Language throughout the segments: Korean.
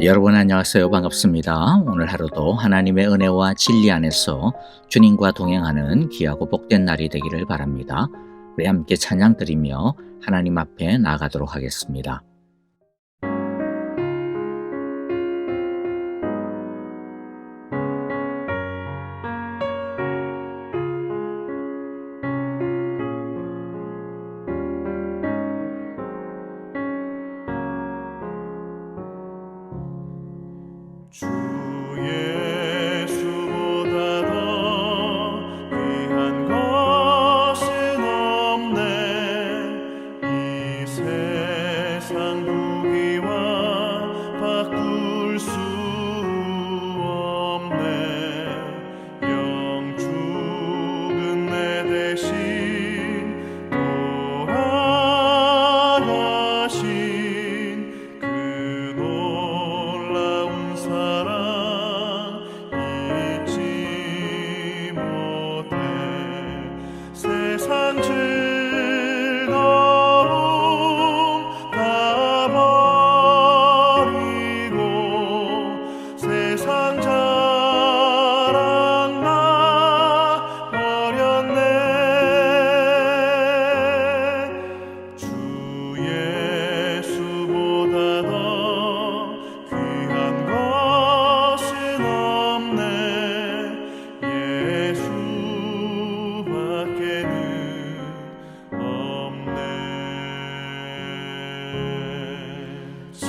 여러분 안녕하세요. 반갑습니다. 오늘 하루도 하나님의 은혜와 진리 안에서 주님과 동행하는 귀하고 복된 날이 되기를 바랍니다. 우리 함께 찬양 드리며 하나님 앞에 나아가도록 하겠습니다. 주 예수보다 더 귀한 것은 없네. 이 세상 부귀와 바꿀 수 없네. 영 죽은 내 대신 돌아가신 그 놀라운 사랑 잊지 못해. 세상 즐거움 다 버리고 세상 자랑 나 버렸네. 주 예수보다 더 귀한 것은 없네. 예수밖에는 없네. 주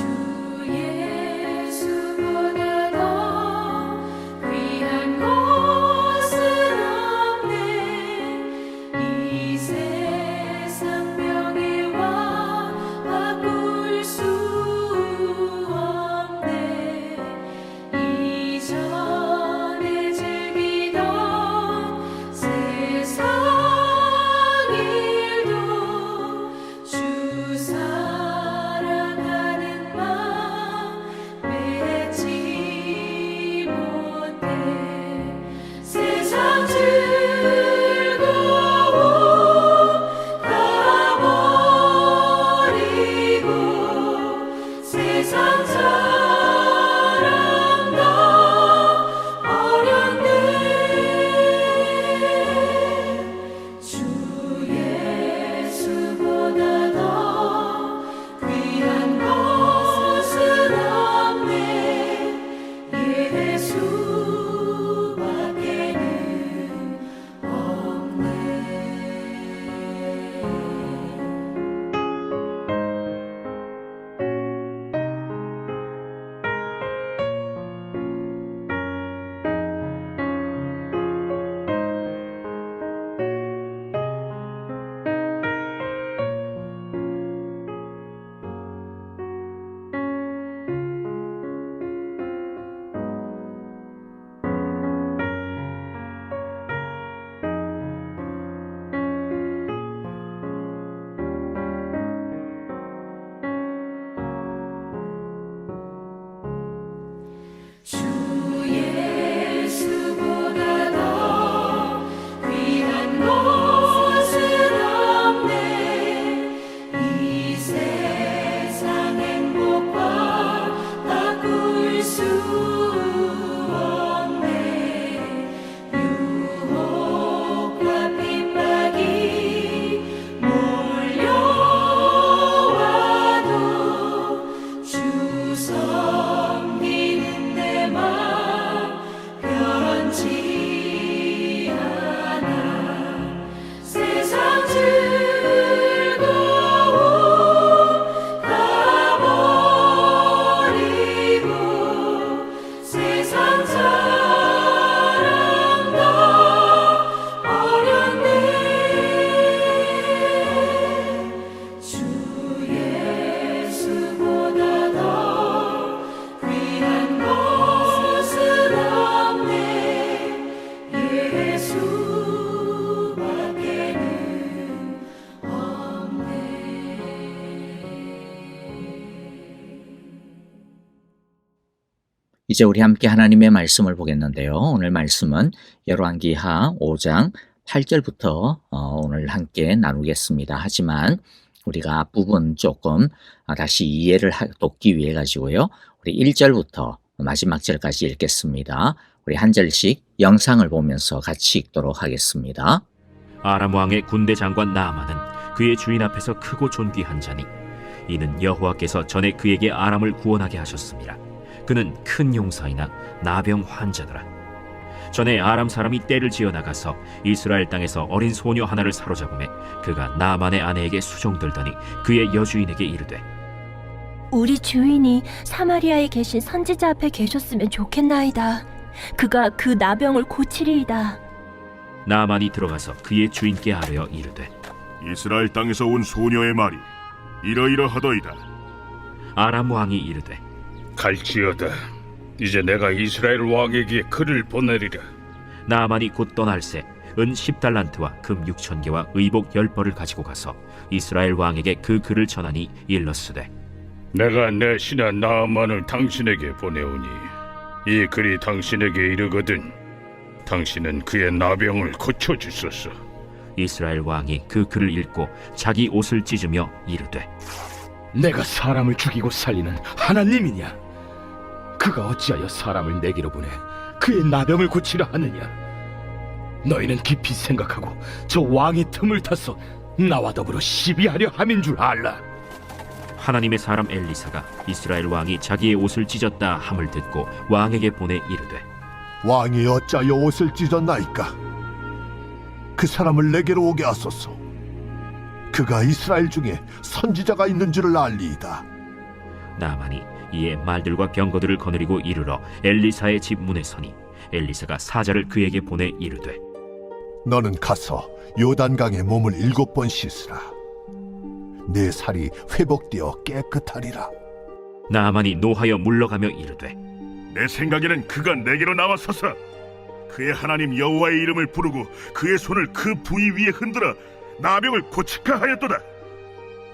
예수보다 더 귀한 것은 없네. 이 세상 명예와 바꿀 수 없네. 이전에 즐기던 세상 일도 주 사랑하는 마음 맺지 못해. 세상 즐거움 다 버리고 세상 자랑 다 버렸네. 주 예수보다 더 귀한 것은 없네. 예수밖에는 없네. 주 예수보다 더 귀한 것은 없네. 이 세상 행복과 바꿀 수 없네. 유혹과 핍박이 몰려와도 주 섬기는 내 맘 변치 않아. 세상 즐거움 다 버리고 세상 자랑 다 버렸네. 주 예수보다 더 귀한 것은 없네. 예수밖에는 없네. 이제 우리 함께 하나님의 말씀을 보겠는데요. 오늘 말씀은 열왕기하 5장 8절부터 오늘 함께 나누겠습니다. 하지만 우리가 앞부분 조금 다시 이해를 돕기 위해 가지고요. 우리 1절부터 마지막 절까지 읽겠습니다. 우리 한 절씩 영상을 보면서 같이 읽도록 하겠습니다. 아람 왕의 군대 장관 나아만은 그의 주인 앞에서 크고 존귀한 자니 이는 여호와께서 전에 그에게 아람을 구원하게 하셨습니다. 그는 큰 용사이나 나병 환자더라. 전에 아람 사람이 떼를 지어 나가서 이스라엘 땅에서 어린 소녀 하나를 사로잡음에 그가 나아만의 아내에게 수종들더니 그의 여주인에게 이르되 우리 주인이 사마리아에 계신 선지자 앞에 계셨으면 좋겠나이다. 그가 그 나병을 고치리이다. 나아만이 들어가서 그의 주인께 아뢰어 이르되 이스라엘 땅에서 온 소녀의 말이 이러이러하더이다. 아람 왕이 이르되 갈지어다. 이제 내가 이스라엘 왕에게 글을 보내리라. 나아만이 곧 떠날새 은 10달란트와 금 6,000개와 의복 10벌을 가지고 가서 이스라엘 왕에게 그 글을 전하니 일렀으되 내가 내 신하 나아만을 당신에게 보내오니 이 글이 당신에게 이르거든 당신은 그의 나병을 고쳐주소서. 이스라엘 왕이 그 글을 읽고 자기 옷을 찢으며 이르되 내가 사람을 죽이고 살리는 하나님이냐? 그가 어찌하여 사람을 내게로 보내 그의 나병을 고치려 하느냐? 너희는 깊이 생각하고 저 왕의 틈을 타서 나와 더불어 시비하려 함인 줄 알라. 하나님의 사람 엘리사가 이스라엘 왕이 자기의 옷을 찢었다 함을 듣고 왕에게 보내 이르되 왕이 어찌하여 옷을 찢었나이까? 그 사람을 내게로 오게 하소서. 그가 이스라엘 중에 선지자가 있는 줄을 알리이다. 나아만이 이에 말들과 병거들을 거느리고 이르러 엘리사의 집 문에 서니 엘리사가 사자를 그에게 보내 이르되 너는 가서 요단강에 몸을 7번 씻으라. 내 살이 회복되어 깨끗하리라. 나아만이 노하여 물러가며 이르되 내 생각에는 그가 내게로 나와서서 그의 하나님 여호와의 이름을 부르고 그의 손을 그 부위 위에 흔들어 나병을 고치카 하였도다.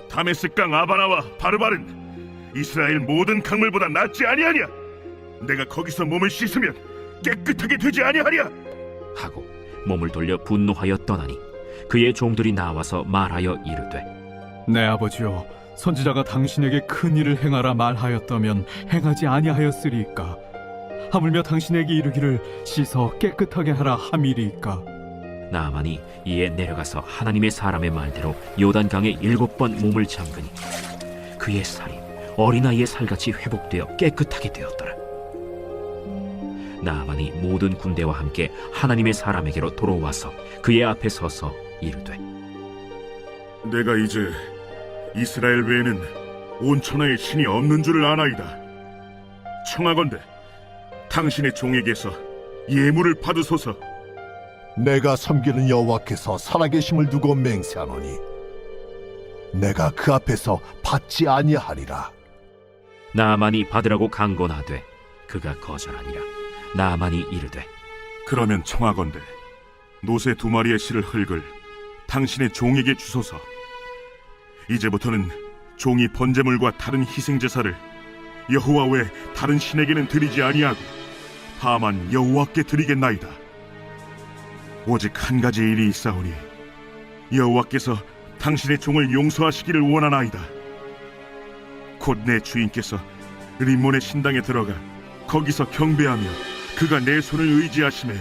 다메스강 아바나와 바르바른 이스라엘 모든 강물보다 낫지 아니하냐? 내가 거기서 몸을 씻으면 깨끗하게 되지 아니하랴? 하고 몸을 돌려 분노하여 떠나니 그의 종들이 나와서 말하여 이르되 내 아버지여, 선지자가 당신에게 큰 일을 행하라 말하였다면 행하지 아니하였으리이까? 하물며 당신에게 이르기를 씻어 깨끗하게 하라 함이리이까? 나아만이 이에 내려가서 하나님의 사람의 말대로 요단강에 7번 몸을 잠그니 그의 살이 어린아이의 살같이 회복되어 깨끗하게 되었더라. 나아만이 모든 군대와 함께 하나님의 사람에게로 돌아와서 그의 앞에 서서 이르되 내가 이제 이스라엘 외에는 온 천하에 신이 없는 줄을 아나이다. 청하건대 당신의 종에게서 예물을 받으소서. 내가 섬기는 여호와께서 살아계심을 두고 맹세하노니 내가 그 앞에서 받지 아니하리라. 나아만이 받으라고 강권하되 그가 거절하니라. 나아만이 이르되 그러면 청하건대 노새 2마리의 실을 흙을 당신의 종에게 주소서. 이제부터는 종이 번제물과 다른 희생제사를 여호와 외 다른 신에게는 드리지 아니하고 다만 여호와께 드리겠나이다. 오직 한 가지 일이 있사오니 여호와께서 당신의 종을 용서하시기를 원하나이다. 곧 내 주인께서 림몬의 신당에 들어가 거기서 경배하며 그가 내 손을 의지하심에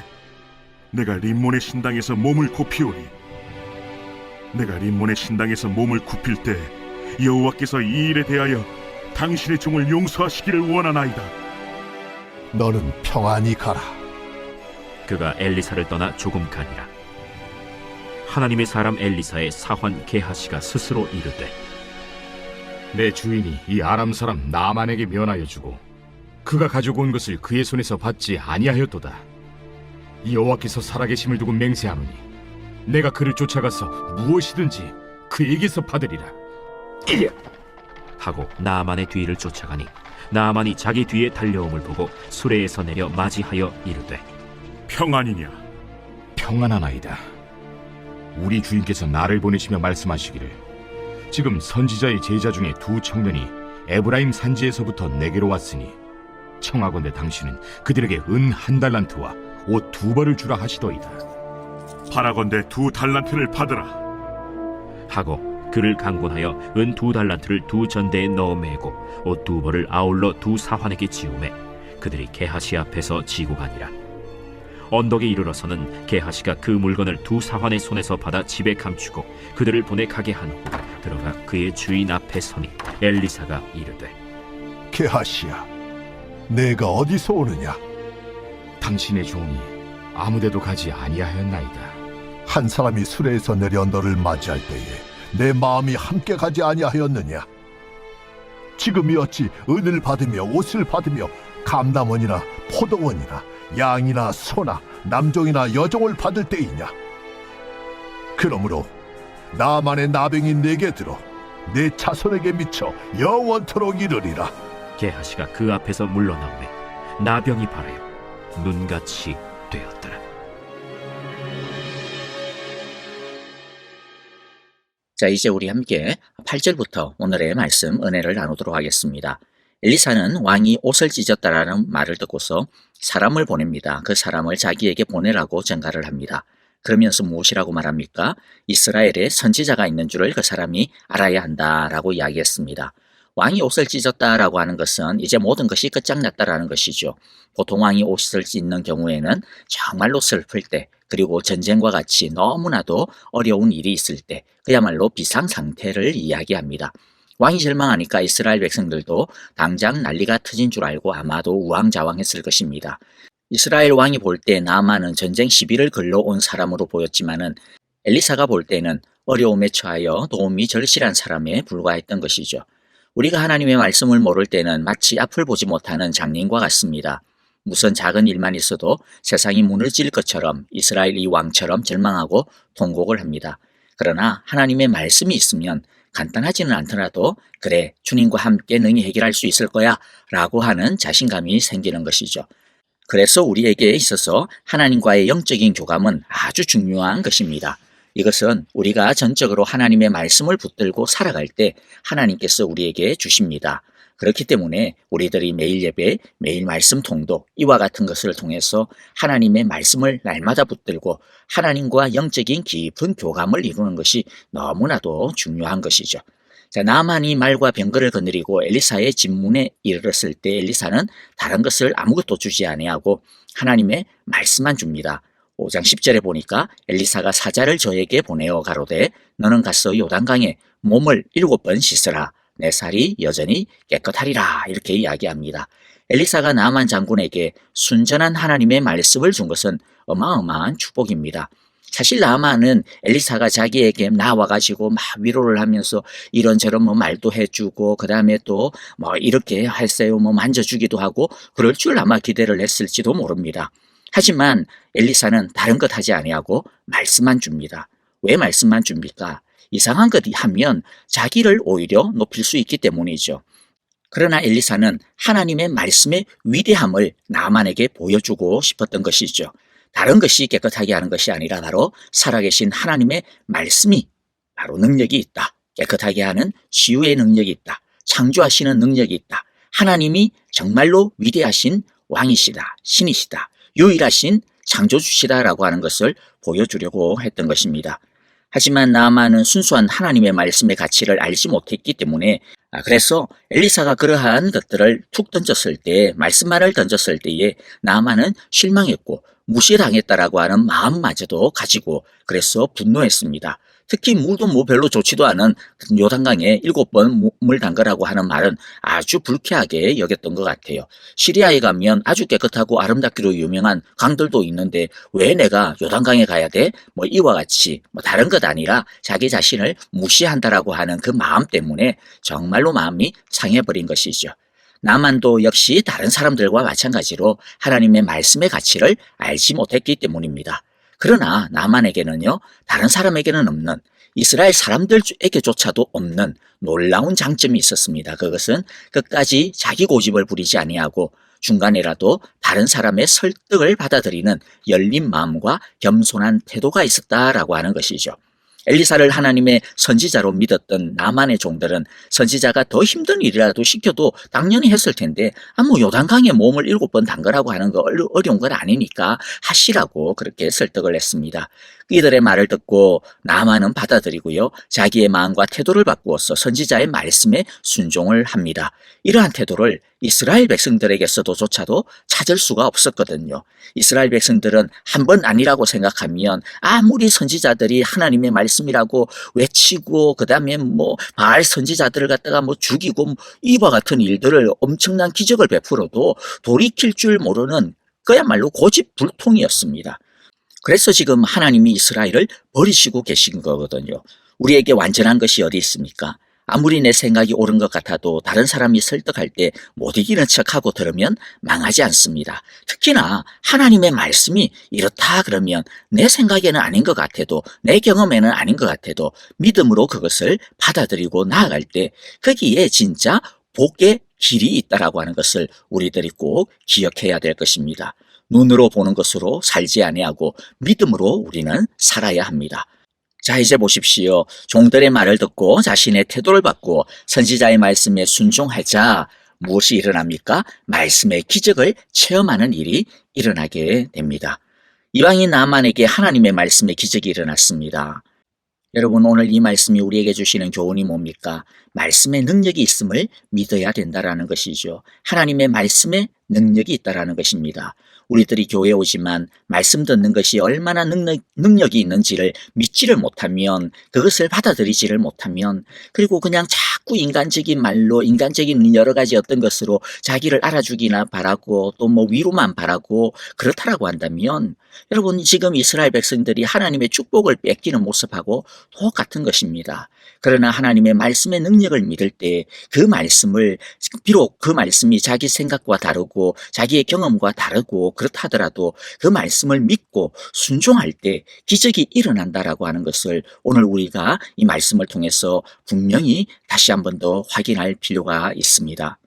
내가 림몬의 신당에서 몸을 굽히오니 내가 림몬의 신당에서 몸을 굽힐 때 여호와께서 이 일에 대하여 당신의 종을 용서하시기를 원하나이다. 너는 평안히 가라. 그가 엘리사를 떠나 조금 가니라. 하나님의 사람 엘리사의 사환 게하시가 스스로 이르되 내 주인이 이 아람 사람 나아만에게 면하여 주고 그가 가지고 온 것을 그의 손에서 받지 아니하였도다. 이 여호와께서 살아계심을 두고 맹세하노니 내가 그를 쫓아가서 무엇이든지 그에게서 받으리라. 하고 나아만의 뒤를 쫓아가니 나아만이 자기 뒤에 달려옴을 보고 수레에서 내려 맞이하여 이르되 평안이냐? 평안하나이다. 우리 주인께서 나를 보내시며 말씀하시기를 지금 선지자의 제자 중에 2 청년이 에브라임 산지에서부터 내게로 왔으니 청하건대 당신은 그들에게 은 1달란트와 옷 2벌을 주라 하시더이다. 바라건대 2달란트를 받으라. 하고 그를 강권하여 은 2달란트를 2전대에 넣어 매고 옷 2벌을 아울러 2사환에게 지우매 그들이 게하시 앞에서 지고 가니라. 언덕에 이르러서는 게하시가 그 물건을 2사환의 손에서 받아 집에 감추고 그들을 보내 가게 한 후 들어가 그의 주인 앞에 서니 엘리사가 이르되 게하시야, 내가 어디서 오느냐? 당신의 종이 아무데도 가지 아니하였나이다. 한 사람이 수레에서 내려 너를 맞이할 때에 내 마음이 함께 가지 아니하였느냐? 지금이 어찌 은을 받으며 옷을 받으며 감남원이나 포도원이나 양이나 소나 남종이나 여종을 받을 때이냐? 그러므로 나만의 나병이 내게 들어 내 자손에게 미쳐 영원토록 이르리라. 게하시가 그 앞에서 물러나오매 나병이 발하여 눈같이 되었더라. 자, 이제 우리 함께 8절부터 오늘의 말씀 은혜를 나누도록 하겠습니다. 엘리사는 왕이 옷을 찢었다라는 말을 듣고서 사람을 보냅니다. 그 사람을 자기에게 보내라고 전가를 합니다. 그러면서 무엇이라고 말합니까? 이스라엘에 선지자가 있는 줄을 그 사람이 알아야 한다라고 이야기했습니다. 왕이 옷을 찢었다라고 하는 것은 이제 모든 것이 끝장났다라는 것이죠. 보통 왕이 옷을 찢는 경우에는 정말로 슬플 때, 그리고 전쟁과 같이 너무나도 어려운 일이 있을 때, 그야말로 비상 상태를 이야기합니다. 왕이 절망하니까 이스라엘 백성들도 당장 난리가 터진 줄 알고 아마도 우왕좌왕했을 것입니다. 이스라엘 왕이 볼 때 나아만은 전쟁 시비를 걸러온 사람으로 보였지만은 엘리사가 볼 때는 어려움에 처하여 도움이 절실한 사람에 불과했던 것이죠. 우리가 하나님의 말씀을 모를 때는 마치 앞을 보지 못하는 장님과 같습니다. 무슨 작은 일만 있어도 세상이 무너질 것처럼 이스라엘 이 왕처럼 절망하고 통곡을 합니다. 그러나 하나님의 말씀이 있으면 간단하지는 않더라도 그래, 주님과 함께 능히 해결할 수 있을 거야 라고 하는 자신감이 생기는 것이죠. 그래서 우리에게 있어서 하나님과의 영적인 교감은 아주 중요한 것입니다. 이것은 우리가 전적으로 하나님의 말씀을 붙들고 살아갈 때 하나님께서 우리에게 주십니다. 그렇기 때문에 우리들이 매일 예배, 매일 말씀 통독, 이와 같은 것을 통해서 하나님의 말씀을 날마다 붙들고 하나님과 영적인 깊은 교감을 이루는 것이 너무나도 중요한 것이죠. 자, 나만이 말과 병거를 거느리고 엘리사의 집문에 이르렀을 때 엘리사는 다른 것을 아무것도 주지 아니하고 하나님의 말씀만 줍니다. 5장 10절에 보니까 엘리사가 사자를 저에게 보내어 가로되 너는 가서 요단강에 몸을 7번 씻으라. 내 살이 여전히 깨끗하리라. 이렇게 이야기합니다. 엘리사가 나만 장군에게 순전한 하나님의 말씀을 준 것은 어마어마한 축복입니다. 사실 나만은 엘리사가 자기에게 나와가지고 막 위로를 하면서 이런저런 말도 해주고 그 다음에 또 이렇게 하세요 만져주기도 하고 그럴 줄 아마 기대를 했을지도 모릅니다. 하지만 엘리사는 다른 것 하지 아니하고 말씀만 줍니다. 왜 말씀만 줍니까? 이상한 것 하면 자기를 오히려 높일 수 있기 때문이죠. 그러나 엘리사는 하나님의 말씀의 위대함을 나만에게 보여주고 싶었던 것이죠. 다른 것이 깨끗하게 하는 것이 아니라 바로 살아계신 하나님의 말씀이 바로 능력이 있다. 깨끗하게 하는 치유의 능력이 있다. 창조하시는 능력이 있다. 하나님이 정말로 위대하신 왕이시다. 신이시다. 유일하신 창조주시다라고 하는 것을 보여주려고 했던 것입니다. 하지만 나아만은 순수한 하나님의 말씀의 가치를 알지 못했기 때문에 그래서 엘리사가 그러한 것들을 툭 던졌을 때, 말씀만을 던졌을 때에 나아만은 실망했고 무시당했다라고 하는 마음마저도 가지고 그래서 분노했습니다. 특히 물도 별로 좋지도 않은 요단강에 7번 몸을 담그라고 하는 말은 아주 불쾌하게 여겼던 것 같아요. 시리아에 가면 아주 깨끗하고 아름답기로 유명한 강들도 있는데 왜 내가 요단강에 가야 돼? 이와 같이 다른 것 아니라 자기 자신을 무시한다라고 하는 그 마음 때문에 정말로 마음이 상해버린 것이죠. 나만도 역시 다른 사람들과 마찬가지로 하나님의 말씀의 가치를 알지 못했기 때문입니다. 그러나 나만에게는요, 다른 사람에게는 없는, 이스라엘 사람들에게조차도 없는 놀라운 장점이 있었습니다. 그것은 끝까지 자기 고집을 부리지 아니하고 중간에라도 다른 사람의 설득을 받아들이는 열린 마음과 겸손한 태도가 있었다라고 하는 것이죠. 엘리사를 하나님의 선지자로 믿었던 나만의 종들은 선지자가 더 힘든 일이라도 시켜도 당연히 했을 텐데 뭐 요단강에 몸을 7번 담그라고 하는 거 어려운 건 아니니까 하시라고 그렇게 설득을 했습니다. 이들의 말을 듣고 나만은 받아들이고요. 자기의 마음과 태도를 바꾸어서 선지자의 말씀에 순종을 합니다. 이러한 태도를 이스라엘 백성들에게서도조차도 찾을 수가 없었거든요. 이스라엘 백성들은 한 번 아니라고 생각하면 아무리 선지자들이 하나님의 말씀이라고 외치고 그다음에 바알 선지자들을 갖다가 죽이고 이와 같은 일들을 엄청난 기적을 베풀어도 돌이킬 줄 모르는 그야말로 고집불통이었습니다. 그래서 지금 하나님이 이스라엘을 버리시고 계신 거거든요. 우리에게 완전한 것이 어디 있습니까? 아무리 내 생각이 옳은 것 같아도 다른 사람이 설득할 때 못 이기는 척하고 들으면 망하지 않습니다. 특히나 하나님의 말씀이 이렇다 그러면 내 생각에는 아닌 것 같아도 내 경험에는 아닌 것 같아도 믿음으로 그것을 받아들이고 나아갈 때 거기에 진짜 복의 길이 있다라고 하는 것을 우리들이 꼭 기억해야 될 것입니다. 눈으로 보는 것으로 살지 아니하고 믿음으로 우리는 살아야 합니다. 자, 이제 보십시오. 종들의 말을 듣고 자신의 태도를 바꾸어 선지자의 말씀에 순종하자 무엇이 일어납니까? 말씀의 기적을 체험하는 일이 일어나게 됩니다. 이방인 나만에게 하나님의 말씀의 기적이 일어났습니다. 여러분, 오늘 이 말씀이 우리에게 주시는 교훈이 뭡니까? 말씀의 능력이 있음을 믿어야 된다라는 것이죠. 하나님의 말씀에 능력이 있다라는 것입니다. 우리들이 교회에 오지만 말씀 듣는 것이 얼마나 능력이 있는지를 믿지를 못하면, 그것을 받아들이지를 못하면, 그리고 그냥 자꾸 인간적인 말로 인간적인 여러 가지 어떤 것으로 자기를 알아주기나 바라고 또 위로만 바라고 그렇다라고 한다면 여러분, 지금 이스라엘 백성들이 하나님의 축복을 뺏기는 모습하고 똑같은 것입니다. 그러나 하나님의 말씀의 능력을 믿을 때 그 말씀을, 비록 그 말씀이 자기 생각과 다르고 자기의 경험과 다르고 그렇다 하더라도 그 말씀을 믿고 순종할 때 기적이 일어난다라고 하는 것을 오늘 우리가 이 말씀을 통해서 분명히 다시 한 번 더 확인할 필요가 있습니다.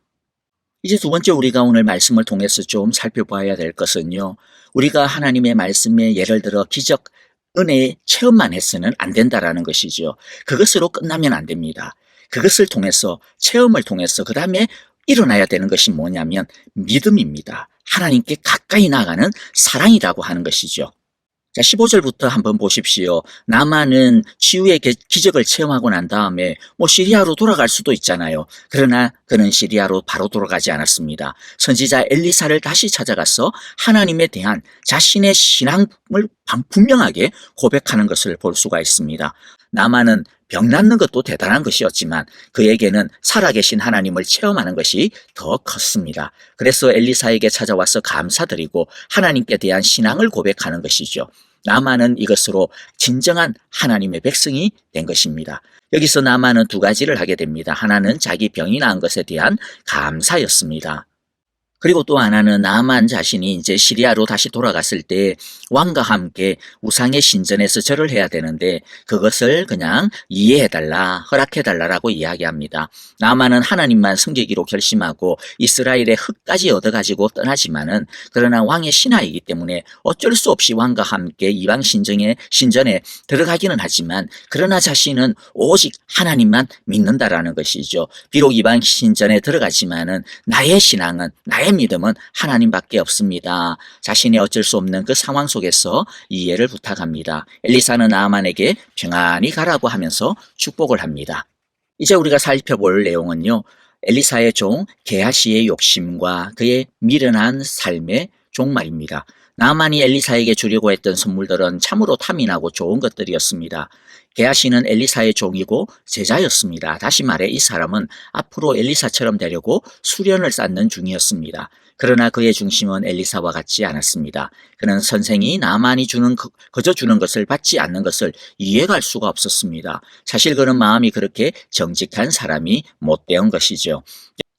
이제 두 번째 우리가 오늘 말씀을 통해서 좀 살펴봐야 될 것은요, 우리가 하나님의 말씀에 예를 들어 기적, 은혜의 체험만 해서는 안 된다라는 것이죠. 그것으로 끝나면 안 됩니다. 그것을 통해서, 체험을 통해서 그 다음에 일어나야 되는 것이 뭐냐면 믿음입니다. 하나님께 가까이 나가는 사랑이라고 하는 것이죠. 자, 15절부터 한번 보십시오. 나만은 치유의 기적을 체험하고 난 다음에 시리아로 돌아갈 수도 있잖아요. 그러나 그는 시리아로 바로 돌아가지 않았습니다. 선지자 엘리사를 다시 찾아가서 하나님에 대한 자신의 신앙을 분명하게 고백하는 것을 볼 수가 있습니다. 나만은 병 낫는 것도 대단한 것이었지만 그에게는 살아계신 하나님을 체험하는 것이 더 컸습니다. 그래서 엘리사에게 찾아와서 감사드리고 하나님께 대한 신앙을 고백하는 것이죠. 나만은 이것으로 진정한 하나님의 백성이 된 것입니다. 여기서 나만은 두 가지를 하게 됩니다. 하나는 자기 병이 나은 것에 대한 감사였습니다. 그리고 또 하나는 나만 자신이 이제 시리아로 다시 돌아갔을 때 왕과 함께 우상의 신전에서 절을 해야 되는데 그것을 그냥 이해해달라, 허락해달라라고 이야기합니다. 나만은 하나님만 섬기기로 결심하고 이스라엘의 흙까지 얻어가지고 떠나지만은 그러나 왕의 신하이기 때문에 어쩔 수 없이 왕과 함께 이방 신전에 들어가기는 하지만 그러나 자신은 오직 하나님만 믿는다라는 것이죠. 비록 이방 신전에 들어가지만은 나의 신앙은, 나의 믿음은 하나님밖에 없습니다. 자신이 어쩔 수 없는 그 상황 속에서 이해를 부탁합니다. 엘리사는 나아만에게 평안히 가라고 하면서 축복을 합니다. 이제 우리가 살펴볼 내용은요, 엘리사의 종 게하시의 욕심과 그의 미련한 삶의 종말입니다. 나아만이 엘리사에게 주려고 했던 선물들은 참으로 탐이나고 좋은 것들이었습니다. 게하시는 엘리사의 종이고 제자였습니다. 다시 말해 이 사람은 앞으로 엘리사처럼 되려고 수련을 쌓는 중이었습니다. 그러나 그의 중심은 엘리사와 같지 않았습니다. 그는 선생이 나만이 그저 주는 것을 받지 않는 것을 이해할 수가 없었습니다. 사실 그는 마음이 그렇게 정직한 사람이 못되은 것이죠.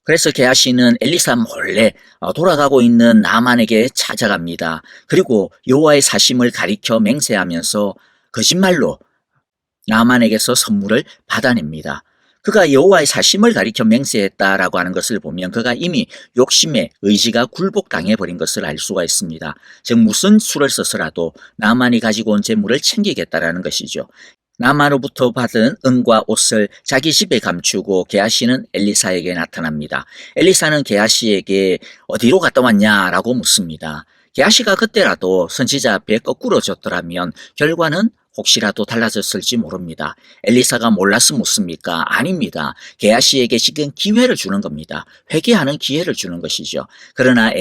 그래서 게하시는 엘리사 몰래 돌아가고 있는 나만에게 찾아갑니다. 그리고 여호와의 사심을 가리켜 맹세하면서 거짓말로 나만에게서 선물을 받아냅니다. 그가 여호와의 사심을 가리켜 맹세했다라고 하는 것을 보면 그가 이미 욕심에 의지가 굴복당해 버린 것을 알 수가 있습니다. 즉 무슨 수를 써서라도 나만이 가지고 온 재물을 챙기겠다라는 것이죠. 나마로부터 받은 은과 옷을 자기 집에 감추고 게하시는 엘리사에게 나타납니다. 엘리사는 게하시에게 어디로 갔다 왔냐라고 묻습니다. 게하시가 그때라도 선지자 앞에 거꾸로 졌더라면 결과는 혹시라도 달라졌을지 모릅니다. 엘리사가 몰라서 묻습니까? 아닙니다. 게하시에게 지금 기회를 주는 겁니다. 회개하는 기회를 주는 것이죠. 그러나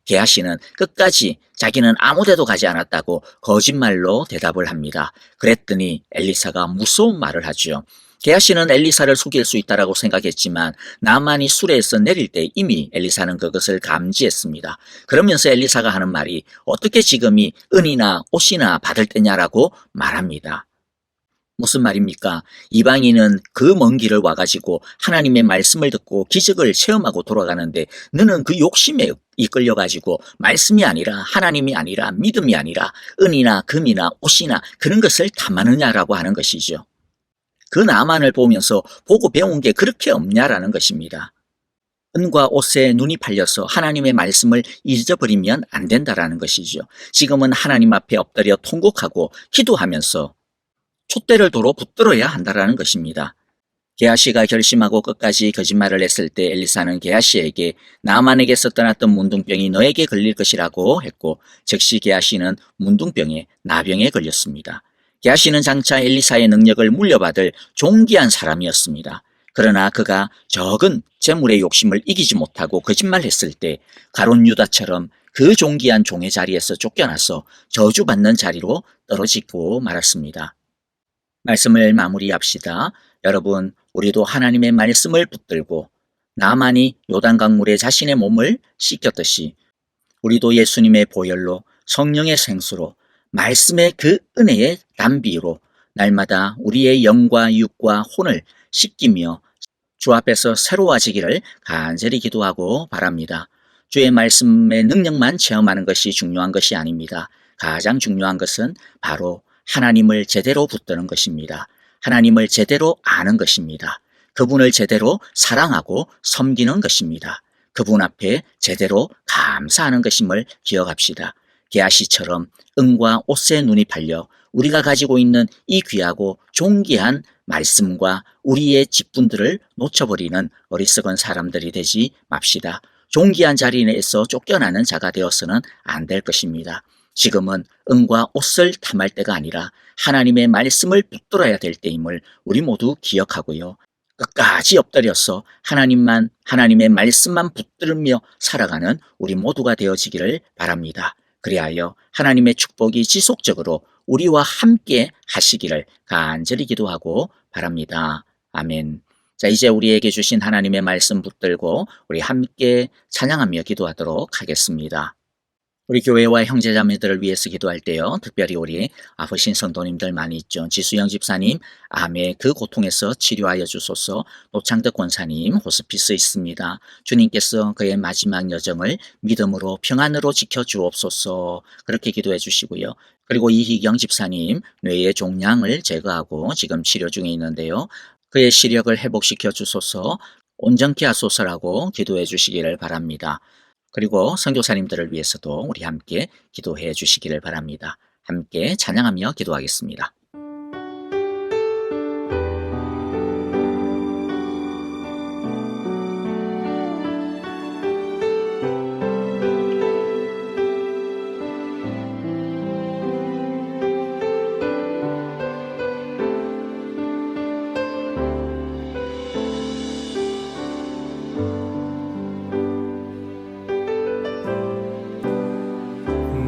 게하시는 끝까지 자기는 아무데도 가지 않았다고 거짓말로 대답을 합니다. 그랬더니 엘리사가 무서운 말을 하죠. 게하시는 엘리사를 속일 수 있다라고 생각했지만 나만이 수레에서 내릴 때 이미 엘리사는 그것을 감지했습니다. 그러면서 엘리사가 하는 말이 어떻게 지금이 은이나 옷이나 받을 때냐라고 말합니다. 무슨 말입니까? 이방인은 그 먼 길을 와가지고 하나님의 말씀을 듣고 기적을 체험하고 돌아가는데 너는 그 욕심에 이끌려가지고 말씀이 아니라 하나님이 아니라 믿음이 아니라 은이나 금이나 옷이나 그런 것을 탐하느냐라고 하는 것이죠. 그 나만을 보면서 보고 배운 게 그렇게 없냐라는 것입니다. 은과 옷에 눈이 팔려서 하나님의 말씀을 잊어버리면 안 된다라는 것이죠. 지금은 하나님 앞에 엎드려 통곡하고 기도하면서 촛대를 도로 붙들어야 한다라는 것입니다. 게하시가 결심하고 끝까지 거짓말을 했을 때 엘리사는 게하시에게 나만에게서 떠났던 문둥병이 너에게 걸릴 것이라고 했고 즉시 게하시는 문둥병에 나병에 걸렸습니다. 게하시는 장차 엘리사의 능력을 물려받을 존귀한 사람이었습니다. 그러나 그가 적은 재물의 욕심을 이기지 못하고 거짓말했을 때 가룟 유다처럼 그 존귀한 종의 자리에서 쫓겨나서 저주받는 자리로 떨어지고 말았습니다. 말씀을 마무리합시다. 여러분, 우리도 하나님의 말씀을 붙들고 나만이 요단강물에 자신의 몸을 씻겼듯이 우리도 예수님의 보혈로 성령의 생수로 말씀의 그 은혜의 담비로 날마다 우리의 영과 육과 혼을 씻기며 주 앞에서 새로워지기를 간절히 기도하고 바랍니다. 주의 말씀의 능력만 체험하는 것이 중요한 것이 아닙니다. 가장 중요한 것은 바로 하나님을 제대로 붙드는 것입니다. 하나님을 제대로 아는 것입니다. 그분을 제대로 사랑하고 섬기는 것입니다. 그분 앞에 제대로 감사하는 것임을 기억합시다. 게하시처럼 은과 옷에 눈이 팔려 우리가 가지고 있는 이 귀하고 존귀한 말씀과 우리의 직분들을 놓쳐버리는 어리석은 사람들이 되지 맙시다. 존귀한 자리에서 쫓겨나는 자가 되어서는 안 될 것입니다. 지금은 은과 옷을 탐할 때가 아니라 하나님의 말씀을 붙들어야 될 때임을 우리 모두 기억하고요. 끝까지 엎드려서 하나님의 말씀만 붙들며 살아가는 우리 모두가 되어지기를 바랍니다. 그리하여 하나님의 축복이 지속적으로 우리와 함께 하시기를 간절히 기도하고 바랍니다. 아멘. 자, 이제 우리에게 주신 하나님의 말씀 붙들고 우리 함께 찬양하며 기도하도록 하겠습니다. 우리 교회와 형제자매들을 위해서 기도할 때요, 특별히 우리 아프신 성도님들 많이 있죠. 지수영 집사님, 암의 그 고통에서 치료하여 주소서. 노창덕 권사님, 호스피스 있습니다. 주님께서 그의 마지막 여정을 믿음으로 평안으로 지켜주옵소서. 그렇게 기도해 주시고요. 그리고 이희경 집사님, 뇌의 종양을 제거하고 지금 치료 중에 있는데요. 그의 시력을 회복시켜 주소서. 온전케 하소서라고 기도해 주시기를 바랍니다. 그리고 선교사님들을 위해서도 우리 함께 기도해 주시기를 바랍니다. 함께 찬양하며 기도하겠습니다.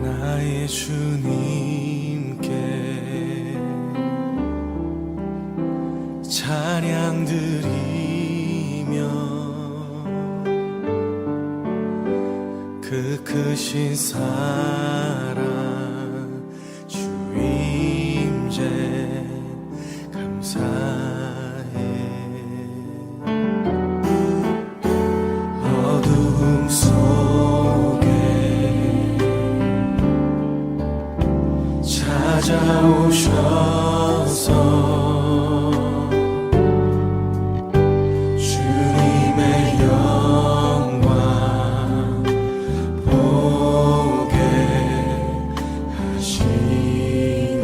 나의 주님께 찬양 드리며 그 크신 사랑 주 임재 감사해. 어둠 속에 찾아오셔서 주님의 영광 보게 하시네.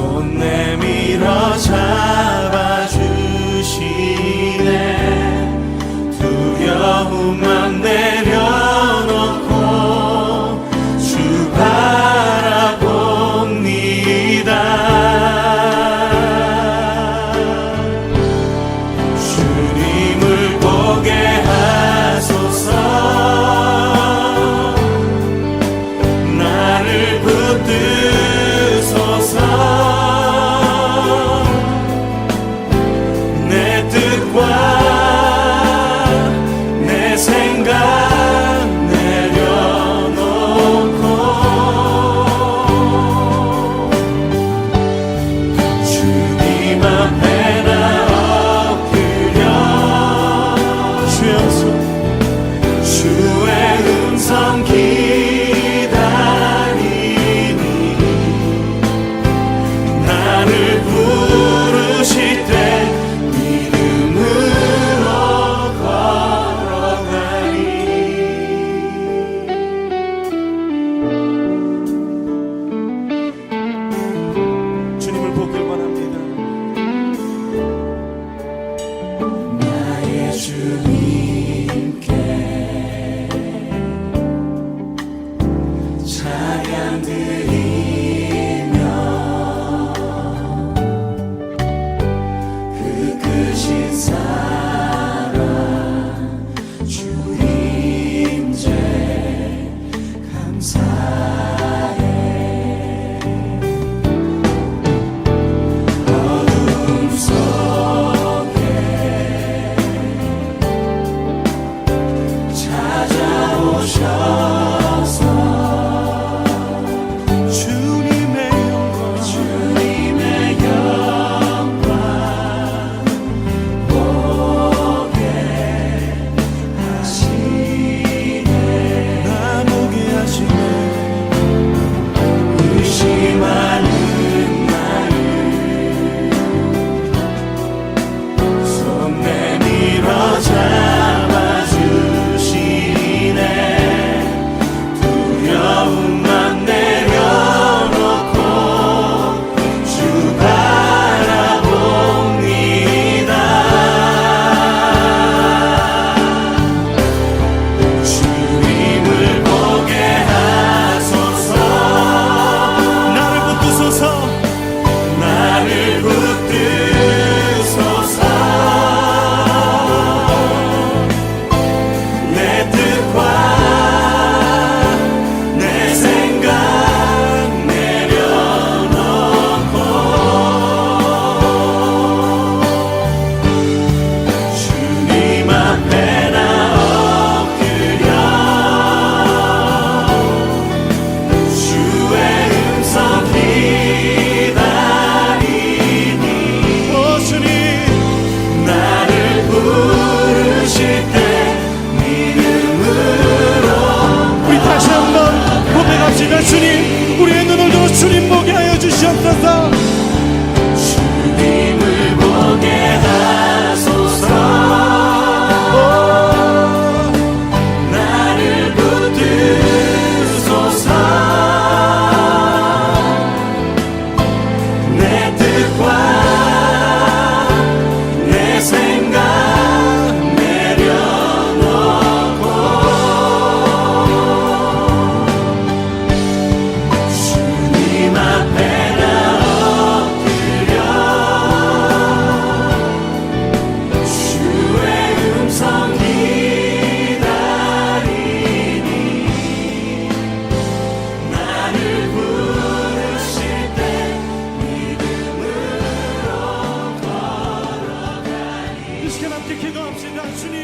손 내밀어 잡아주시네. 두려움만 내려놓고 주 바라봅니다. 주님을 보게 하소서. 나를 붙드소서. 내 뜻과 내 생각 내려놓고 주님 앞에 나 엎드려 주여서 주의 음성 기다리니 나를 부르실 때 믿음으로 걸어가리. 주님을 보길 원합니다. 나의 주님께 찬양 드리며 그 크신 사랑 주 임재 감사해. 어둠 속에 찾아오셔서 주님의 영광 보게 하시네. 나 보게 하시네. 의심하는 나를 손 내밀어 잡아주시네. 두려움만 내려놓고 주 바라봅니다. 주님을 보게 하소서. 나를 붙드소서. 나를 붙드소서. 내 뜻과 내 생각 내려놓고 주님 앞에 나 엎드려 주의 음성 기다리니 오 주님 나를 부르실 때 믿음으로 우리 다시 한번 고백합시다. 주님 우리의 눈을 들어 주님 보게 하여 주시옵소서. 주님을 보게 하소서. 나를 붙드소서. 내 뜻과 내 생각 내려놓고 주님 앞에 나 엎드려 주의 음성 기다리니 나를 부르실 때 믿음으로 걸어가리. 이 시간 함께 기도합시다. 주님